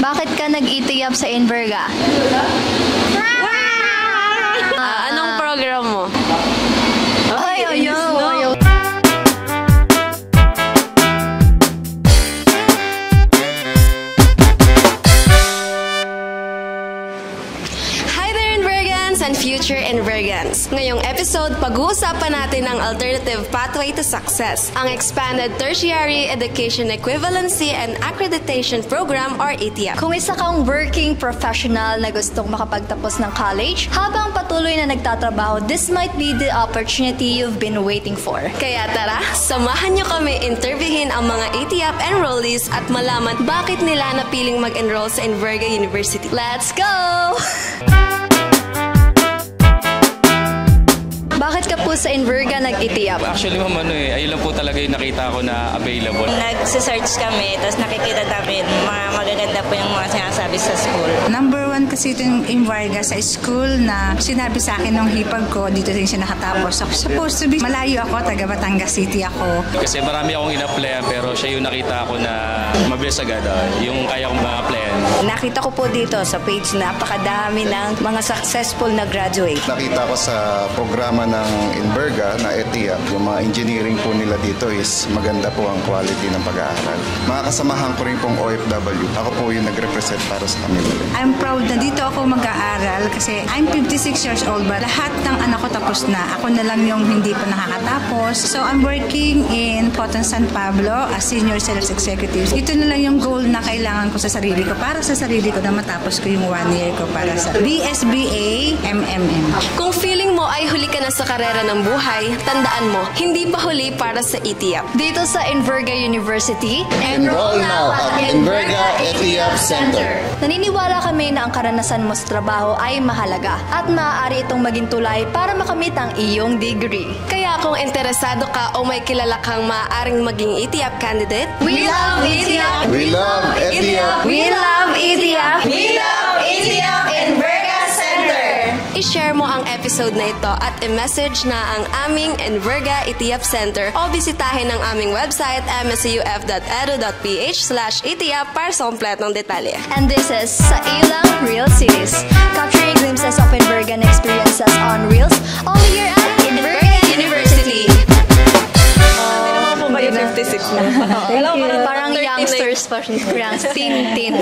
Bakit ka nag-itiyap sa Inverga? Anong program mo? Ay, ayaw. Hi there, Invergans and future Invergans! Ngayong episode, pag-uusapan natin ang alternative pathway to success, ang Expanded Tertiary Education Equivalency and Accreditation Program or ETIAP. Kung isa kang working professional na gustong makapagtapos ng college, habang patuloy na nagtatrabaho, this might be the opportunity you've been waiting for. Kaya tara, samahan nyo kami interviewin ang mga ETIAP enrollees at malaman bakit nila napiling mag-enroll sa Inverga University. Let's go! Bakit ka po sa Inverga nag-itiyap? Actually, ma'am, ayun lang po talaga yung nakita ko na available. Nag-search kami, tapos nakikita namin mga magaganda po yung mga sinasabi sa school. Number 1 kasi ito yung Inverga sa school na sinabi sa akin nung hipag ko, dito din siya nakatapos. So, supposed to be, malayo ako, taga Batangas City ako. Kasi marami akong in-applyan pero siya yung nakita ko na mabilis agad, yung kaya kong ma-applyan. Nakita ko po dito sa page na napakadami ng mga successful na graduate. Nakita ko sa programa ng Inverga na ETIAP, yung mga engineering po nila dito is maganda po ang quality ng pag-aaral. Mga kasamahan ko rin pong OFW. Ako po yung nag-represent para sa kanila. I'm proud na dito ako mag-aaral kasi I'm 56 years old but lahat ng anak ko tapos na. Ako na lang yung hindi pa nakakatapos. So I'm working in Cotton San Pablo as Senior Sales Executive. Ito na lang yung goal na kailangan ko sa sarili ko para sa sarili ko na matapos ko yung 1 year ko para sa BSBA MMM. Kung feeling mo ay huli ka na sa karera ng buhay, tandaan mo, hindi pa huli para sa ETIAP. Dito sa Inverga University, Enroll now at Inverga ETIAP Center. Naniniwala kami na ang karanasan mo sa trabaho ay mahalaga at maaari itong maging tulay para makamit ang iyong degree. Kaya kung interesado ka o may kilala kang maaaring maging ETIAP candidate, We love ETIAP! We love ETIAP! We love ETIAP! We love ETIAP Inverga Center! I-share mo ang episode na ito at i-message na ang aming Inverga ETIAP Center o bisitahin ang aming website mscuf.edu.ph/ETIAP para sa kompletong detalye. And this is Sa Ilang Real Cities, capturing glimpses of Invergan experiences on Reels, only here at Inverga University. Hindi naman po kayo 56 na. Parang youngsters pa siya. Teen.